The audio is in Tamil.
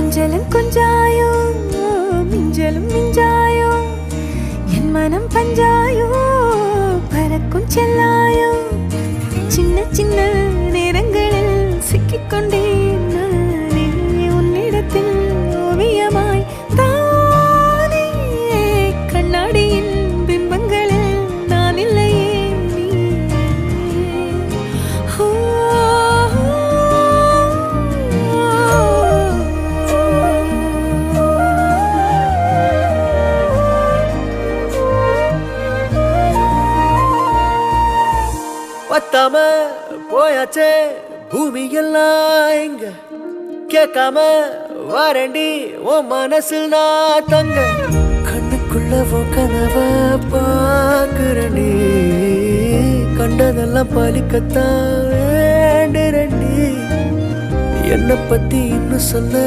கொஞ்சலும் கொஞ்சாயோ மிஞ்சலும் மிஞ்சாயோ என் மனம் பஞ்சாயோ பறக்கும் செல்லாயோ சின்ன சின்ன நேரங்களில் சிக்கிக்கொண்டேன் நானே உன்னிடத்தில் ஓவியமாய் தானே கண்ணாடியின் பிம்பங்களில் நான் இல்லையே பத்தாம போயாச்சே பூமி எல்லாம் இங்க கேட்காம வாரண்டி உன் மனசில் நான் தங்க கண்ணுக்குள்ள உன் கனவ பாக்குறண்டி கண்டதெல்லாம் பலிக்கத்தான் வேண்டுறண்டி என்னை பத்தி இன்னும் சொல்ல